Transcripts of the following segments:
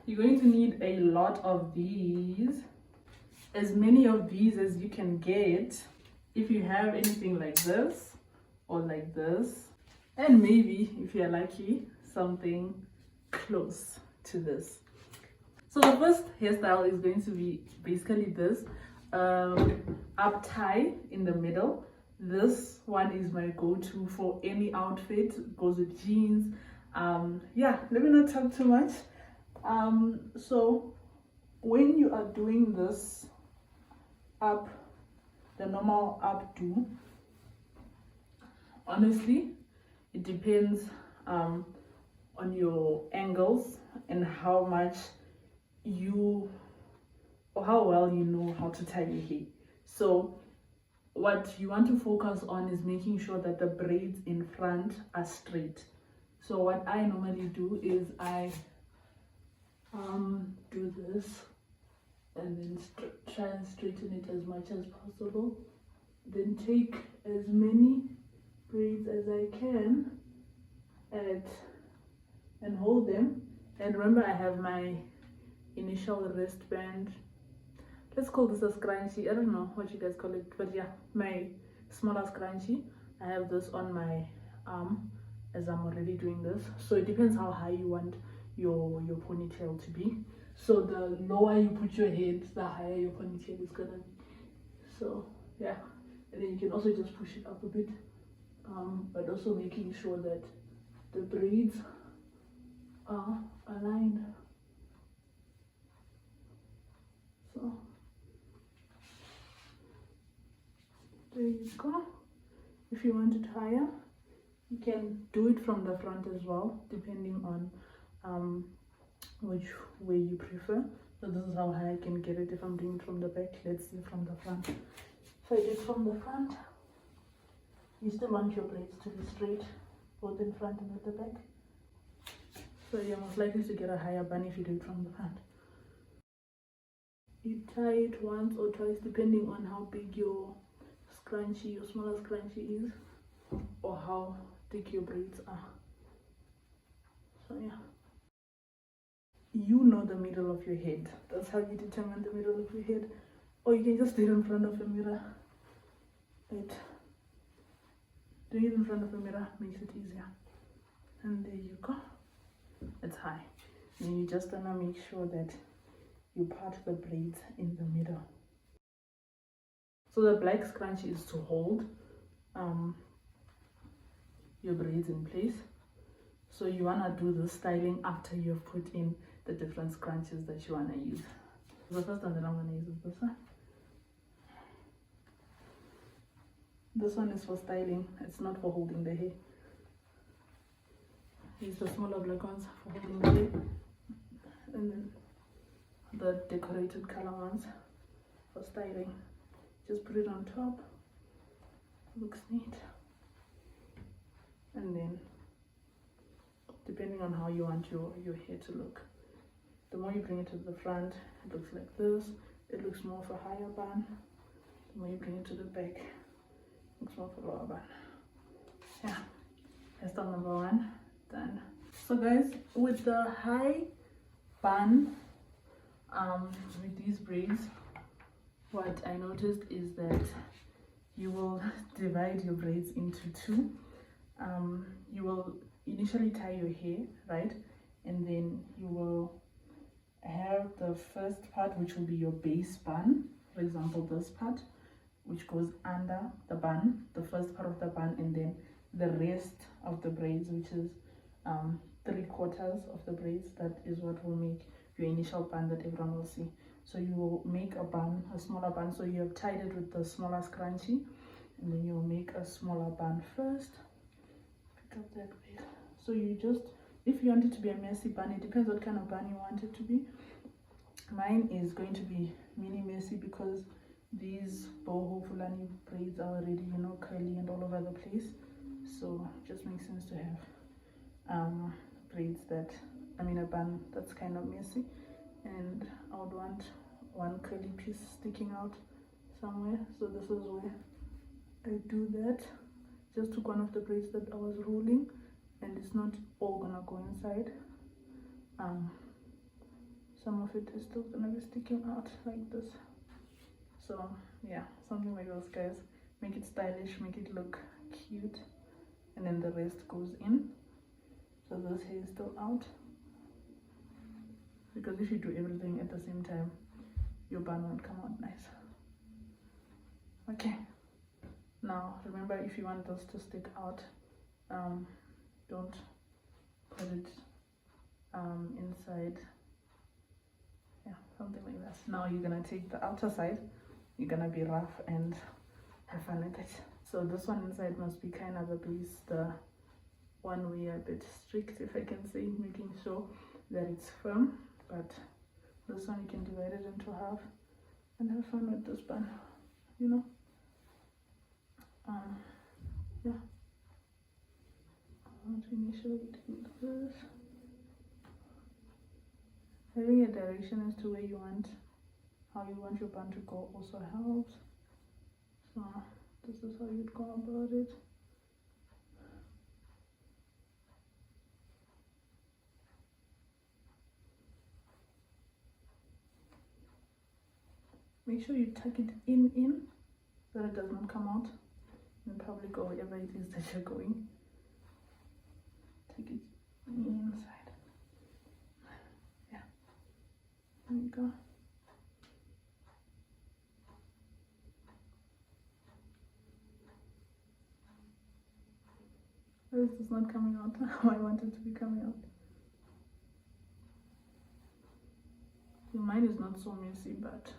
You're going to need a lot of these, as many of these as you can get. If you have anything like this or like this, and maybe if you're lucky, something close to this. So the first hairstyle is going to be basically this up tie in the middle. This one is my go-to for any outfit. It goes with jeans. Yeah, let me not talk too much. So when you are doing this up, the normal updo, honestly it depends on your angles and how much you, or how well you know how to tie your hair. So what you want to focus on is making sure that the braids in front are straight. So what I normally do is I do this and then try and straighten it as much as possible, then take as many braids as I can and hold them. And remember, I have my initial wristband, let's call this a scrunchie, I don't know what you guys call it, but yeah, my smaller scrunchie. I have this on my arm as I'm already doing this. So it depends how high you want your ponytail to be. So the lower you put your head, the higher your ponytail is gonna be. So yeah, and then you can also just push it up a bit, but also making sure that the braids are aligned. So there you go. If you want it higher, you can do it from the front as well, depending on which way you prefer. So this is how high I can get it if I'm doing it from the back. Let's see from the front. If I do it from the front, you still want your braids to be straight, both in front and at the back. So you're most likely to get a higher bun if you do it from the front. You tie it once or twice depending on how big your scrunchie, your smaller scrunchie is, or how thick your braids are. So yeah, you know the middle of your head. That's how you determine the middle of your head. Or you can just do it in front of a mirror. Right. Doing it in front of a mirror makes it easier. And there you go. It's high. And you just gonna make sure that you part the braids in the middle. So the black scrunchie is to hold your braids in place. So you wanna do the styling after you've put in the different scrunchies that you wanna use. The first one that I'm gonna use is this one. This one is for styling, it's not for holding the hair. Use the smaller black ones for holding the hair, and then the decorated color ones for styling. Just put it on top, looks neat. And then depending on how you want your hair to look, the more you bring it to the front, it looks like this. It looks more of a higher bun. The more you bring it to the back, it looks more of a lower bun. Yeah, hairstyle number one done. So guys, with the high bun, with these braids, what I noticed is that you will divide your braids into two. You will initially tie your hair, right? And then you will have the first part, which will be your base bun. For example, this part, which goes under the bun, the first part of the bun, and then the rest of the braids, which is 3/4 of the braids. That is what will make your initial bun that everyone will see. So you will make a bun, a smaller bun. So you have tied it with the smaller scrunchie, and then you'll make a smaller bun first. Pick up that bit. So you just, if you want it to be a messy bun, it depends what kind of bun you want it to be. Mine is going to be mini messy because these boho fulani braids are already, you know, curly and all over the place. So it just makes sense to have braids that, I mean a bun that's kind of messy, and I would want one curly piece sticking out somewhere. So this is where I do that. Just took one of the braids that I was rolling, and it's not all gonna go inside. some of it is still gonna be sticking out like this. So yeah, something like those, guys. Make it stylish, make it look cute, and then the rest goes in. So this hair is still out, because if you do everything at the same time, your bun won't come out nice. Okay, now remember, if you want this to stick out, don't put it inside. Yeah, something like that. Now you're gonna take the outer side, you're gonna be rough and have fun with it. So this one inside must be kind of a base, the one we are a bit strict, if I can say, making sure that it's firm. But this one you can divide it into half and have fun with this bun, you know. Yeah, I want to initially do this. Having a direction as to where you want, how you want your bun to go also helps. So this is how you'd go about it. Make sure you tuck it in so that it does not come out and probably go wherever it is that you're going. Take it inside. Yeah, there you go. This is not coming out how I want it to be coming out. So mine is not so messy, but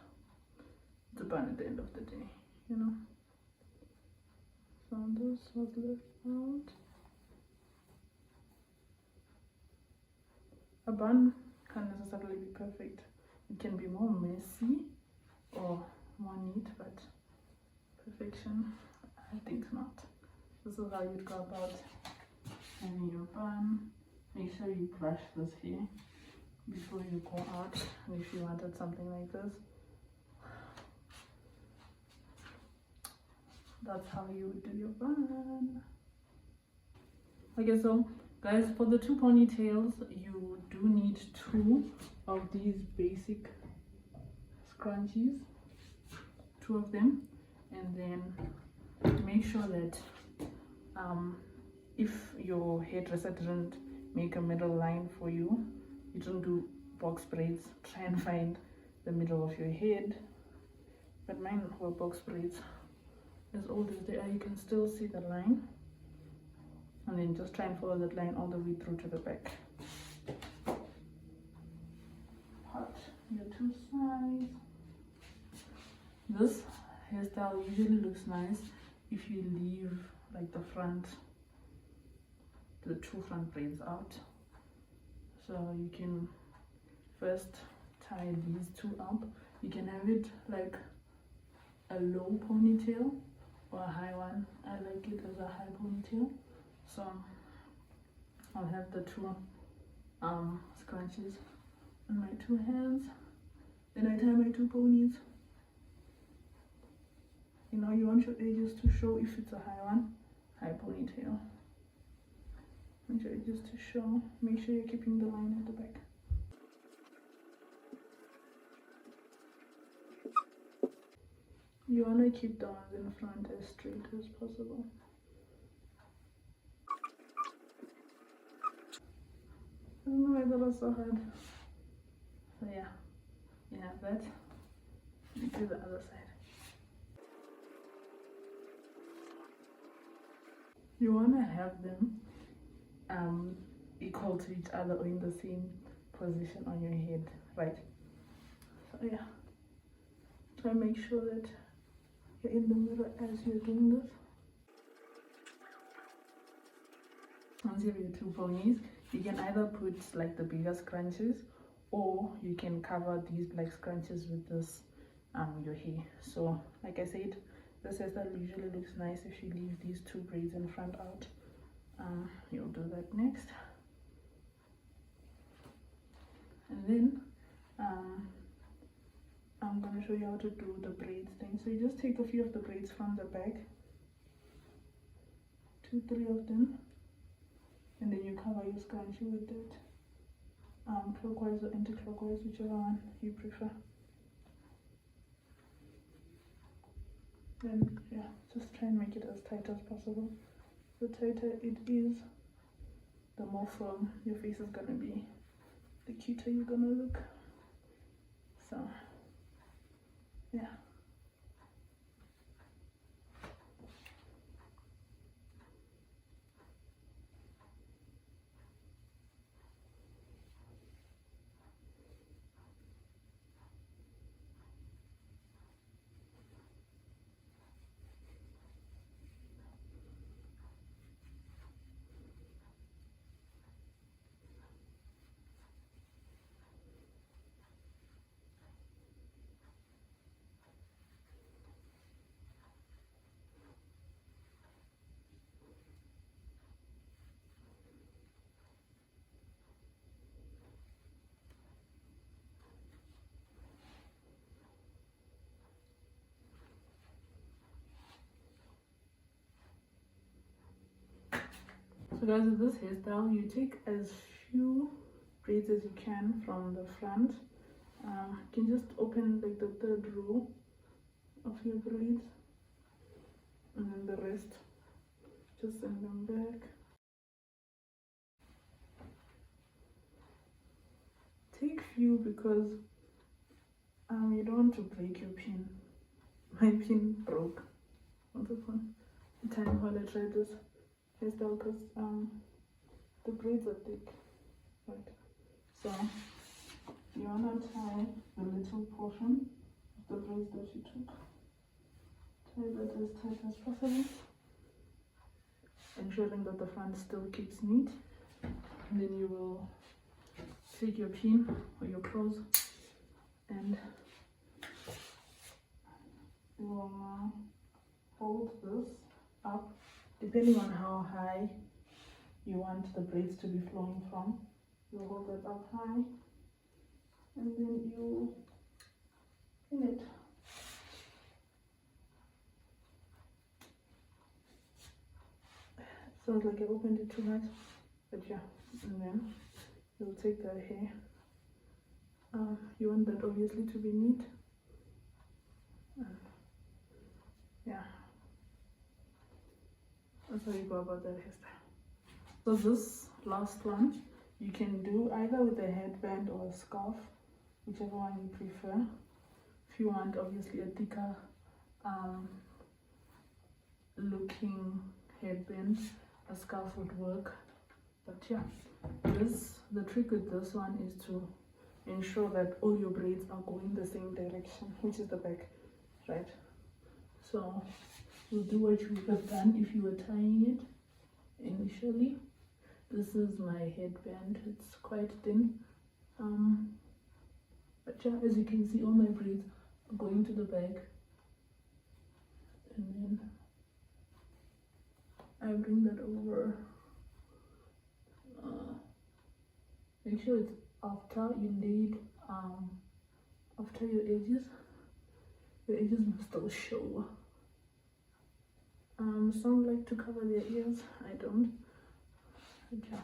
it's a bun at the end of the day, you know. So this was left out. A bun can't necessarily be perfect. It can be more messy or more neat, but perfection, I think not. This is how you'd go about having your bun. Make sure you brush this hair before you go out, and if you wanted something like this, that's how you would do your bun. Okay, so guys, for the two ponytails, you do need 2 of these basic scrunchies, 2 of them, and then make sure that if your hairdresser didn't make a middle line for you, you don't do box braids, try and find the middle of your head. But mine were box braids. As old as they are, you can still see the line, and then just try and follow that line all the way through to the back. Part your 2 sides. This hairstyle usually looks nice if you leave like the 2 front braids out. So you can first tie these 2 up. You can have it like a low ponytail or a high one. I like it as a high ponytail. So I'll have the 2 scrunchies on my 2 hands. Then I tie my 2 ponies. You know, you want your edges to show. If it's a high one, high ponytail. Want your edges to show. Make sure you're keeping the line at the back. You want to keep the ones in front as straight as possible. I don't know why that was so hard. So yeah, you have that. You do the other side. You want to have them equal to each other or in the same position on your head, right? So yeah, try and make sure that you're in the middle as you're doing this. Once you have your 2 ponies, you can either put like the bigger scrunchies, or you can cover these black scrunchies with this your hair. So like I said, this hairstyle usually looks nice if you leave these 2 braids in front out. You'll do that next, and then I'm going to show you how to do the braids thing. So you just take a few of the braids from the back, 2-3 of them, and then you cover your scrunchie with it. clockwise or anti-clockwise, whichever one you prefer. Then yeah, just try and make it as tight as possible. The tighter it is, the more firm your face is gonna be, the cuter you're gonna look. So yeah. So guys, with this hairstyle, you take as few braids as you can from the front. You can just open like the third row of your braids, and then the rest just send them back. Take few because you don't want to break your pin. My pin broke once upon a time while I tried this hairstyle because the braids are thick, right? So you want to tie the little portion of the braids that you took. Tie that as tight as possible, ensuring that the front still keeps neat. And then you will take your pin or your clothes and you will now hold this up, depending on how high you want the braids to be flowing from. You hold that up high and then you pin it. Sounds like I opened it too much, but yeah. And then you'll take the hair. You want that obviously to be neat. Yeah, that's how you go about that hairstyle. So this last one you can do either with a headband or a scarf, whichever one you prefer. If you want obviously a thicker looking headband, a scarf would work. But yeah, the trick with this one is to ensure that all your braids are going the same direction, which is the back, right? So you'll do what you would have done if you were tying it initially. This is my headband. It's quite thin, but yeah, as you can see, all my braids are going to the back, and then I bring that over. Make sure it's after you laid after your edges. Your edges must still show. Some like to cover their ears, I don't. But yeah,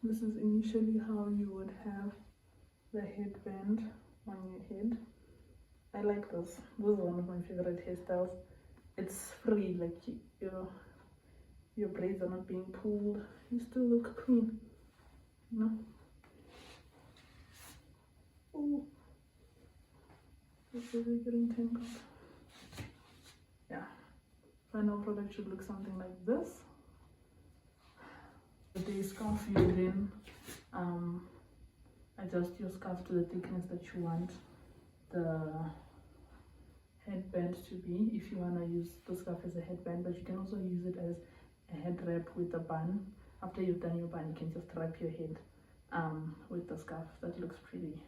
this is initially how you would have the headband on your head. I like this. This is one of my favorite hairstyles. It's free, like your braids are not being pulled. You still look clean, you know. Oh, this is really getting tangled. Yeah, final product should look something like this. With the scarf, you then adjust your scarf to the thickness that you want the headband to be. If you want to use the scarf as a headband, but you can also use it as a head wrap with a bun. After you've done your bun, you can just wrap your head with the scarf. That looks pretty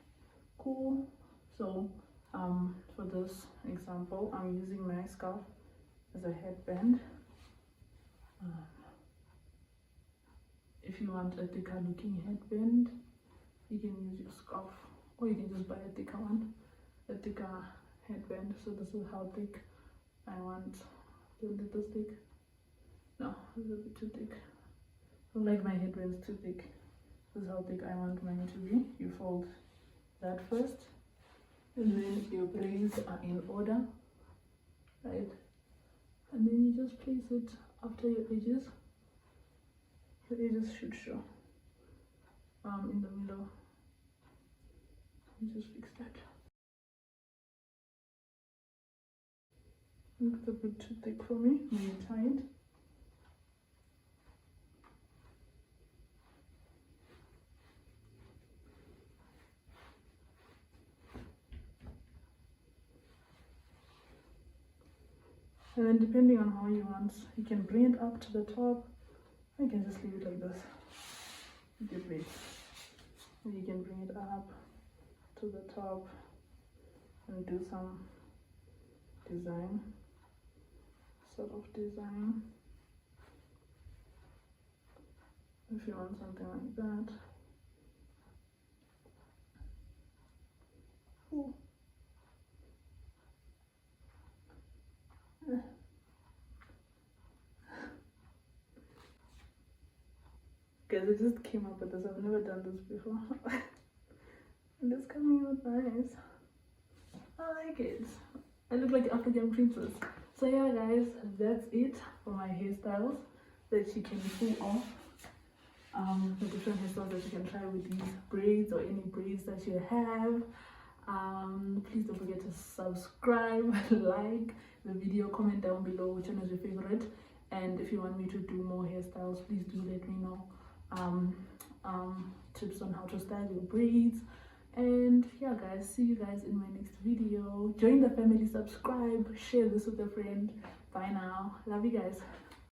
cool. So for this example, I'm using my scarf as a headband. If you want a thicker looking headband, you can use your scarf, or you can just buy a thicker one, a thicker headband. So this is how thick I want. Isn't it this thick? No, it's a bit too thick. I don't like my headbands too thick. This is how thick I want mine to be. You fold that first, and then your braids are in order, right? And then you just place it after your edges. Your edges should show in the middle. You just fix that. It's a bit too thick for me. Maybe tie it. And then depending on how you want, you can bring it up to the top. You can just leave it like this with your braids. And you can bring it up to the top and do some design, sort of design. If you want something like that. Ooh. Guys, I just came up with this. I've never done this before. And it's coming out nice. I like it. I look like African princess. So yeah guys, that's it for my hairstyles that you can pull off. The different hairstyles that you can try with these braids or any braids that you have. Please don't forget to subscribe, like the video, comment down below which one is your favorite, and if you want me to do more hairstyles, please do let me know. Tips on how to style your braids. And yeah guys, see you guys in my next video. Join the family, subscribe, share this with a friend. Bye now. Love you guys.